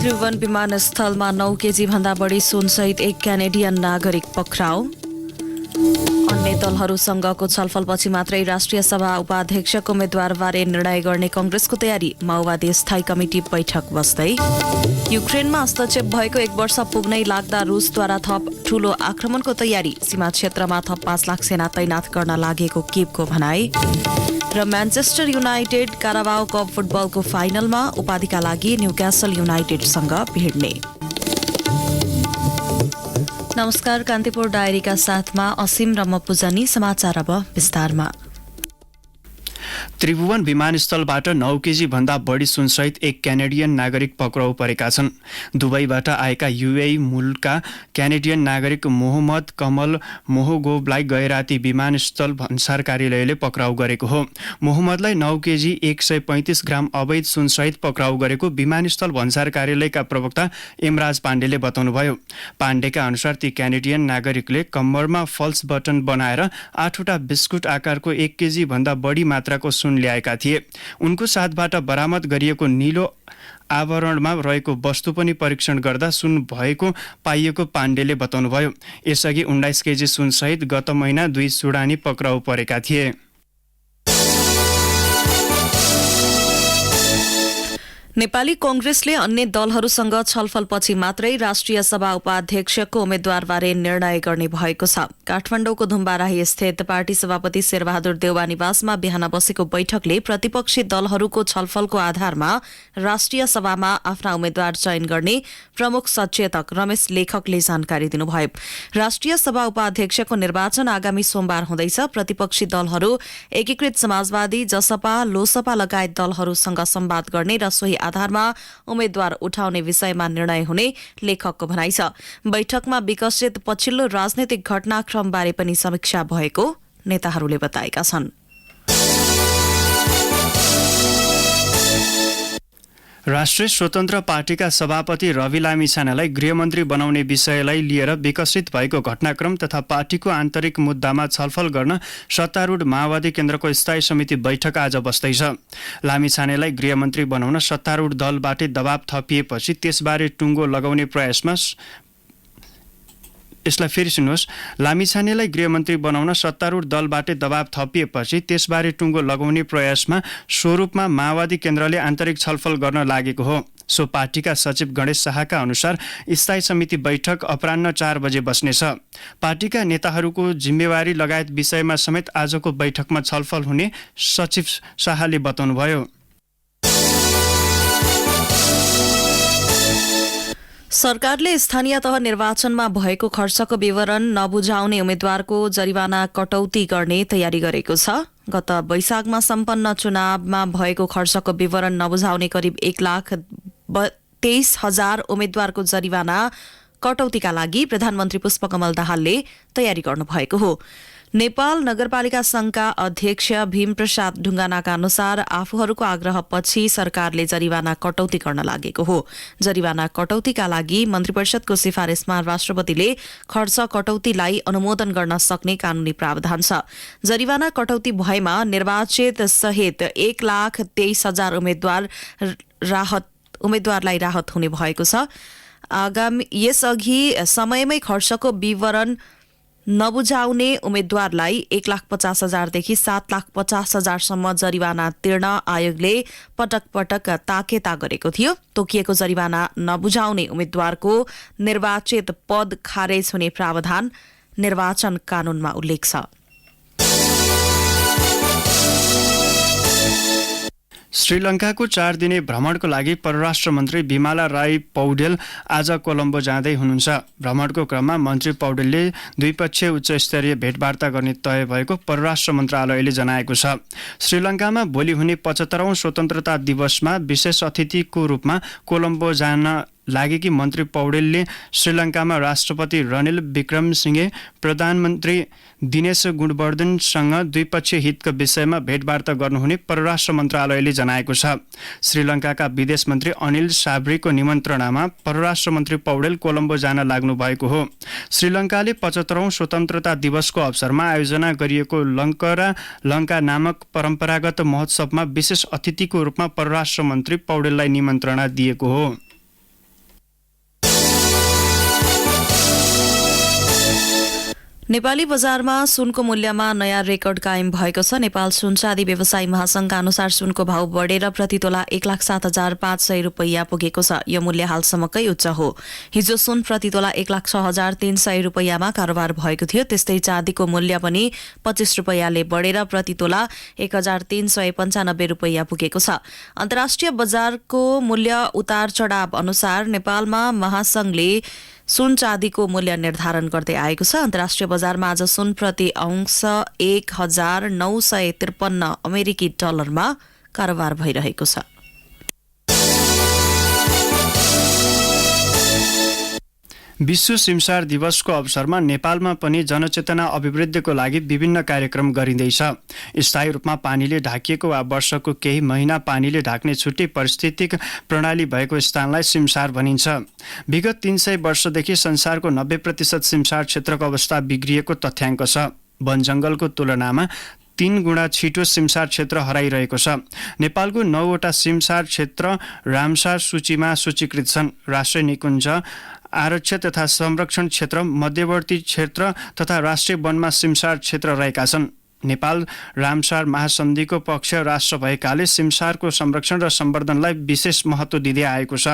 त्रिभुवन विमानस्थलमा 9 केजी भन्दा बढी सुनसहित एक क्यानेडियन नागरिक पक्राउ। अन्य दलहरूसँगको छलफलपछि मात्रै राष्ट्रिय सभा उपाध्यक्षको उम्मेद्वारबारे निर्णय गर्ने कांग्रेसको तयारी। माओवादी स्थायी कमिटी बैठक बस्दै। युक्रेनमा हस्तक्षेप भएको 1 वर्ष पुग्नै लाग्दा रुसद्वारा थप ठूलो आक्रमणको तयारी। सीमा क्षेत्रमा थप 5 लाख सेना तैनाथ गर्न लागेको कीवको भनाई। र म्यानचेस्टर युनाइटेड काराबाओ कप फुटबलको फाइनलमा उपाधिका लागि न्युक्यासल युनाइटेडसँग भिड्ने। नमस्कार, कान्तिपुर डायरीका साथमा असीम र म पुजनी। समाचार अब विस्तारमा। त्रिभुवन विमानस्थलबाट 9 केजी भन्दा बढी सुनसहित एक क्यानेडियन नागरिक पक्राउ परेका छन्। दुबईबाट आएका युएई मूलका क्यानेडियन नागरिक मोहम्मद कमल मोहगोबलाई गैराती विमानस्थल भन्सार कार्यालयले पक्राउ गरेको हो। मोहम्मदलाई 9 केजी 135 ग्राम अवैध सुनसहित पक्राउ गरेको विमानस्थल भन्सार कार्यालयका प्रवक्ता इमराज पाण्डेले बताउनुभयो। पाण्डेका अनुसार ती क्यानेडियन नागरिकले कम्मरमा फल्स बटन बनाएर 8वटा बिस्कुट आकारको 1 केजी भन्दा बढी मात्राको सुन ल्याएका थिए। उनको साथबाट बरामद गरिएको नीलो आवरणमा रहेको वस्तु पनि परीक्षण गर्दा सुन भएको पाइएको पाण्डेले बताउनुभयो। यसअघि 19 केजी सुनसहित गत महिना 2 सुडानी पक्राउ परेका थिए। नेपाली कांग्रेसले अन्य दलहरूसँग छलफलपछि मात्रै राष्ट्रिय सभा उपाध्यक्षको उम्मेद्वारबारे निर्णय गर्ने भएको छ। काठमाडौँको धुम्बाराही स्थित पार्टी सभापति शेरबहादुर देउवा निवासमा बिहान बसेको बैठकले प्रतिपक्षी दलहरूको छलफलको आधारमा राष्ट्रिय सभामा आफ्ना उम्मेद्वार चयन गर्ने प्रमुख सचेतक रमेश लेखकले जानकारी दिनुभयो। राष्ट्रिय सभा उपाध्यक्षको निर्वाचन आगामी सोमबार हुँदैछ। प्रतिपक्षी दलहरू एकीकृत समाजवादी, जसपा, लोसपा लगायत दलहरूसँग संवाद गर्ने र सोही आधारमा उम्मेद्वार उठाउने विषयमा निर्णय हुने लेखकको भनाइ छ। बैठकमा विकसित पछिल्लो राजनैतिक घटनाक्रमबारे पनि समीक्षा भएको नेताहरूले बताएका छन्। राष्ट्रिय स्वतन्त्र पार्टीका सभापति रवि लामिछानेलाई गृहमन्त्री बनाउने विषयलाई लिएर विकसित भएको घटनाक्रम तथा पार्टीको आन्तरिक मुद्दामा छलफल गर्न सत्तारूढ माओवादी केन्द्रको स्थायी समिति बैठक आज बस्दैछ। लामिछानेलाई गृहमन्त्री बनाउन सत्तारूढ दलबाटै दबाव थपिएपछि त्यसबारे टुङ्गो लगाउने प्रयासमा यसलाई फेरि सुन्नुहोस्। लामिछानेलाई गृहमन्त्री बनाउन सत्तारूढ दलबाटै दबाव थपिएपछि त्यसबारे टुङ्गो लगाउने प्रयासमा स्वरूपमा माओवादी केन्द्रले आन्तरिक छलफल गर्न लागेको हो। सो पार्टीका सचिव गणेश शाहका अनुसार स्थायी समिति बैठक अपराह्न 4 बजे बस्नेछ। पार्टीका नेताहरूको जिम्मेवारी लगायत विषयमा समेत आजको बैठकमा छलफल हुने सचिव शाहले बताउनुभयो। सरकारले स्थानीय तह निर्वाचनमा भएको खर्चको विवरण नबुझाउने उम्मेद्वारको जरिवाना कटौती गर्ने तयारी गरेको छ। गत वैशाखमा सम्पन्न चुनावमा भएको खर्चको विवरण नबुझाउने करिब 1,23,000 उम्मेद्वारको जरिवाना कटौतीका लागि प्रधानमन्त्री पुष्पकमल दाहालले तयारी गर्नुभएको हो। नेपाल नगरपालिका संघका अध्यक्ष भीमप्रसाद ढुङ्गानाका अनुसार आफूहरूको आग्रहपछि सरकारले जरिवाना कटौती गर्न लागेको हो। जरिवाना कटौतीका लागि मन्त्रीपरिषदको सिफारिशमा राष्ट्रपतिले खर्च कटौतीलाई अनुमोदन गर्न सक्ने कानूनी प्रावधान छ। जरिवाना कटौती भएमा निर्वाचित सहित 1,23,000 उम्मेद्वारलाई राहत हुने भएको छ। यसअघि समयमै खर्चको विवरण नबुझाउने उम्मेद्वारलाई 1,50,000 देखि 7,50,000 सम्म जरिवाना तिर्न आयोगले पटक पटक ताकेता गरेको थियो। तोकिएको जरिवाना नबुझाउने उम्मेद्वारको निर्वाचित पद खारेज हुने प्रावधान निर्वाचन कानूनमा उल्लेख छ। श्रीलङ्काको 4 दिने भ्रमणको लागि परराष्ट्र मन्त्री बिमला राई पौडेल आज कोलम्बो जाँदै हुनुहुन्छ। भ्रमणको क्रममा मन्त्री पौडेलले द्विपक्षीय उच्चस्तरीय भेटवार्ता गर्ने तय भएको परराष्ट्र मन्त्रालयले जनाएको छ। श्रीलङ्कामा भोलि हुने 75औं स्वतन्त्रता दिवसमा विशेष अतिथिको रूपमा कोलम्बो जान लागेकी मन्त्री पौडेलले श्रीलङ्कामा राष्ट्रपति रनिल विक्रमसिंघे, प्रधानमन्त्री दिनेश गुणवर्धनसँग द्विपक्षीय हितका विषयमा भेटवार्ता गर्नुहुने परराष्ट्र मन्त्रालयले जनाएको छ। श्रीलङ्काका विदेश मन्त्री अनिल साब्रीको निमन्त्रणामा परराष्ट्र मन्त्री पौडेल कोलम्बो जान लाग्नु भएको हो। श्रीलङ्काले 75औं स्वतन्त्रता दिवसको अवसरमा आयोजना गरिएको लङ्का नामक परम्परागत महोत्सवमा विशेष अतिथिको रूपमा परराष्ट्र मन्त्री पौडेललाई निमन्त्रणा दिएको हो। नेपाली बजारमा सुनको मूल्यमा नयाँ रेकर्ड कायम भएको छ। नेपाल सुन चाँदी व्यवसायी महासंघका अनुसार सुनको भाव बढेर प्रति तोला 1,07,500 रुपैयाँ पुगेको छ। यो मूल्य हालसम्मकै उच्च हो। हिजो सुन प्रति तोला 1,06,300 रुपैयाँमा कारोबार भएको थियो। त्यस्तै चाँदीको मूल्य पनि 25 रुपैयाँले बढेर प्रति तोला 1,395 रुपैयाँ पुगेको छ। अन्तर्राष्ट्रिय बजारको मूल्य उतार चढाव अनुसार नेपालमा महासंघले सुन चाँदीको मूल्य निर्धारण गर्दै आएको छ। अन्तर्राष्ट्रिय बजारमा आज सुन प्रति अंश 1,953 अमेरिकी डलरमा कारोबार भइरहेको छ। विश्व सिमसार दिवसको अवसरमा नेपालमा पनि जनचेतना अभिवृद्धिको लागि विभिन्न कार्यक्रम गरिँदैछ। स्थायी रूपमा पानीले ढाकिएको वा वर्षको केही महिना पानीले ढाक्ने छुट्टै पारिस्थितिक प्रणाली भएको स्थानलाई सिमसार भनिन्छ। विगत 300 वर्षदेखि संसारको 90% सिमसार क्षेत्रको अवस्था बिग्रिएको तथ्याङ्क छ। वनजङ्गलको तुलनामा 3 गुणा छिटो सिमसार क्षेत्र हराइरहेको छ। नेपालको 9वटा सिमसार क्षेत्र रामसार सूचीमा सूचीकृत छन्। राष्ट्रिय निकुञ्ज, आरक्ष तथा संरक्षण क्षेत्र, मध्यवर्ती क्षेत्र तथा राष्ट्रिय वनमा सिमसार क्षेत्र रहेका छन्। नेपाल रामसार महासन्धिको पक्ष राष्ट्र भएकाले सिमसारको संरक्षण र सम्वर्धनलाई विशेष महत्त्व दिँदै आएको छ।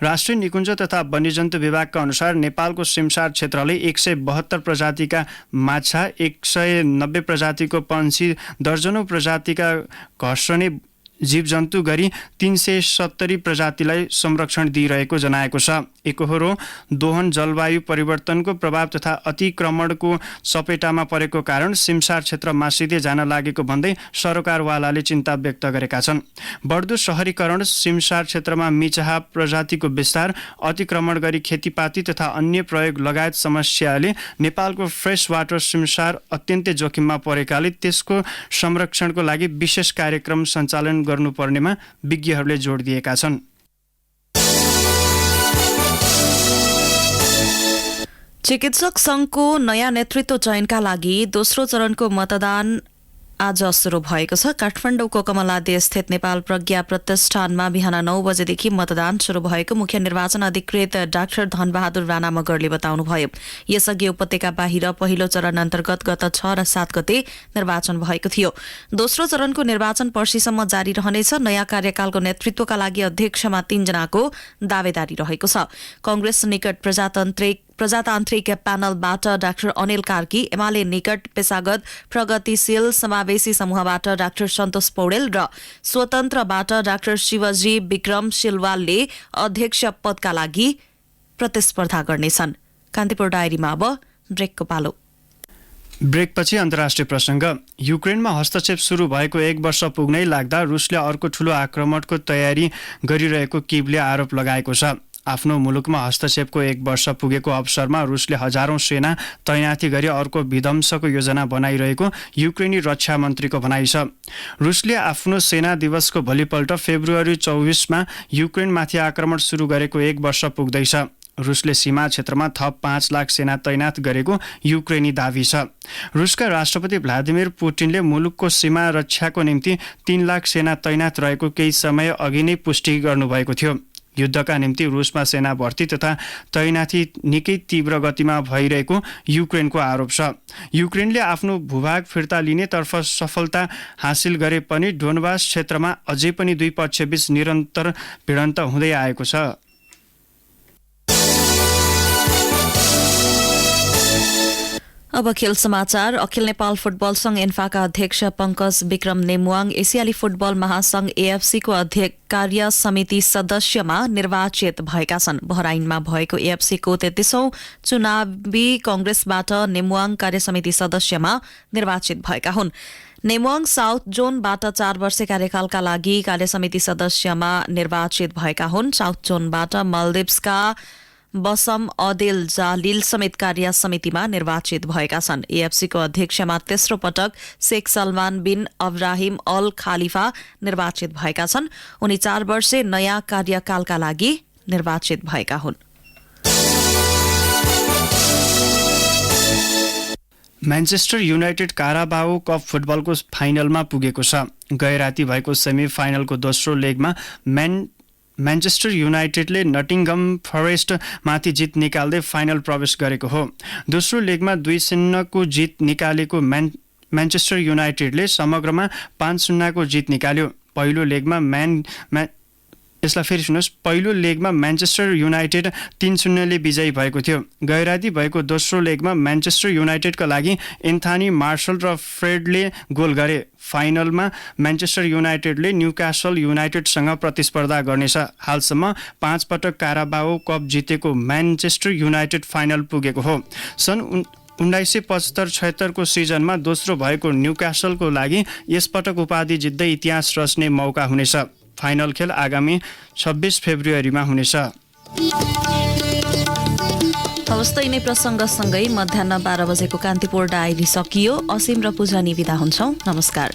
राष्ट्रिय निकुञ्ज तथा वन्यजन्तु विभागका अनुसार नेपालको सिमसार क्षेत्रले 172 प्रजातिका माछा, 190 प्रजातिको पंक्षी, दर्जनौं प्रजातिका घस्रने जीवजन्तु गरी 370 प्रजातिलाई संरक्षण दिइरहेको जनाएको छ। एकोहोरो दोहन जलवायु परिवर्तनको प्रभाव तथा अतिक्रमणको सपेटामा परेको कारण सिमसार क्षेत्र मासिँदै जान लागेको भन्दै सरकारवालाले चिन्ता व्यक्त गरेका छन्। बढ्दो शहरीकरण, सिमसार क्षेत्रमा मिचाहा प्रजातिको विस्तार, अतिक्रमण गरी खेतीपाती तथा अन्य प्रयोग लगायत समस्याले नेपालको फ्रेस वाटर सिमसार अत्यन्तै जोखिममा परेकाले त्यसको संरक्षणको लागि विशेष कार्यक्रम सञ्चालन गर्नुपर्नेमा विज्ञहरूले जोड दिएका छन्। चिकित्सक संघको नयाँ नेतृत्व चयनका लागि दोस्रो चरणको मतदान आज सुरु भएको छ। काठमाडौँको कमलादी स्थित नेपाल प्रज्ञा प्रतिष्ठानमा बिहान 9 बजेदेखि मतदान शुरू भएको मुख्य निर्वाचन अधिकृत डाक्टर धनबहादुर राणा मगरले बताउनुभयो। यसअघि उपत्यका बाहिर पहिलो चरण अन्तर्गत गत 6 र 7 गते निर्वाचन भएको थियो। दोस्रो चरणको निर्वाचन पर्सिसम्म जारी रहनेछ। नयाँ कार्यकालको नेतृत्वका लागि अध्यक्षमा 3 जनाको दावेदारी रहेको छ। कांग्रेस निकट प्रजातान्त्रिक प्यानलबाट डाक्टर अनिल कार्की, एमाले निकट पेशागत प्रगतिशील समावेशी समूहबाट डाक्टर सन्तोष पौडेल र स्वतन्त्रबाट डाक्टर शिवजी विक्रम सिलवालले अध्यक्ष पदका लागि प्रतिस्पर्धा गर्नेछन्। कान्तिपुर डायरीमा अब ब्रेकको पालो। ब्रेकपछि अन्तर्राष्ट्रिय प्रसंग। युक्रेनमा हस्तक्षेप सुरु भएको 1 वर्ष पुग्नै लाग्दा रुसले अर्को ठूलो आक्रमणको तयारी गरिरहेको किभले आरोप लगाएको छ। आफ्नो मुलुकमा हस्तक्षेपको 1 वर्ष पुगेको अवसरमा रुसले हजारौं सेना तैनाथी गरी अर्को विध्वंसको योजना बनाइरहेको युक्रेनी रक्षा मन्त्रीको भनाइ छ। रुसले आफ्नो सेना दिवसको भोलिपल्ट फेब्रुअरी 24मा युक्रेनमाथि आक्रमण सुरु गरेको 1 वर्ष पुग्दैछ। रुसले सीमा क्षेत्रमा थप 5 लाख सेना तैनात गरेको युक्रेनी दावी छ। रुसका राष्ट्रपति भ्लादिमिर पुटिनले मुलुकको सीमा रक्षाको निम्ति 3 लाख सेना तैनात रहेको केही समय अघि नै पुष्टि गर्नुभएको थियो। युद्धका निम्ति रुसमा सेना भर्ती तथा तैनाथी निकै तीव्र गतिमा भइरहेको युक्रेनको आरोप छ। युक्रेनले आफ्नो भूभाग फिर्ता लिनेतर्फ सफलता हासिल गरे पनि डोनबास क्षेत्रमा अझै पनि दुई पक्षबीच निरन्तर भिडन्त हुँदै आएको छ। अब खेल समाचार। अखिल नेपाल फुटबल संघ एन्फाका अध्यक्ष पंकज विक्रम नेमुवाङ एसियाली फुटबल महासंघ एएफसीको कार्य समिति सदस्यमा निर्वाचित भएका छन्। बहराइनमा भएको एएफसीको 33औं चुनावी कंग्रेसबाट नेमुवाङ कार्यसमिति सदस्यमा निर्वाचित भएका हुन्। नेमुवाङ साउथ जोनबाट 4 वर्ष कार्यकालका लागि कार्यसमिति सदस्यमा निर्वाचित भएका हुन्। साउथ जोनबाट मालदिप्सका बसम अदेल जालिल समेत कार्य समितिमा निर्वाचित भएका छन्। एएफसीको अध्यक्षमा तेस्रो पटक शेख सलमान बिन अब्राहिम अल खालिफा निर्वाचित भएका छन्। उनी 4 वर्षे नयाँ कार्यकालका लागि निर्वाचित भएका हुन्। म्यान्चेस्टर युनाइटेड काराबाओ कप फुटबलको फाइनलमा पुगेको छ। गैराती भएको सेमी फाइनलको दोस्रो लेगमा म्यान्चेस्टर युनाइटेडले नटिङहम फरेस्टमाथि जित निकाल्दै फाइनल प्रवेश गरेको हो। दोस्रो लेगमा 2-0 को जित निकालेको म्यान्चेस्टर युनाइटेडले समग्रमा 5-0 जित निकाल्यो। पहिलो लेगमा म्यान्चेस्टर युनाइटेड 3-0 विजयी भएको थियो। गैराती भएको दोस्रो लेगमा म्यान्चेस्टर युनाइटेडका लागि एन्थनी मार्शल र फ्रेडले गोल गरे। फाइनलमा म्यान्चेस्टर युनाइटेडले न्युकासल युनाइटेडसँग प्रतिस्पर्धा गर्नेछ। हालसम्म 5 पटक काराबाओ कप जितेको म्यान्चेस्टर युनाइटेड फाइनल पुगेको हो। सन् 1975-76 को सिजनमा दोस्रो भएको न्युकासलको लागि यसपटक उपाधि जित्दै इतिहास रच्ने मौका हुनेछ। फाइनल खेल आगामी 26 फेब्रुअरीमा हुनेछ। हवस् त यिनै प्रसङ्गसँगै मध्याह 12 बजेको कान्तिपुर डायरी सकियो। असीम र पूजानी बिदा हुन्छौँ। नमस्कार।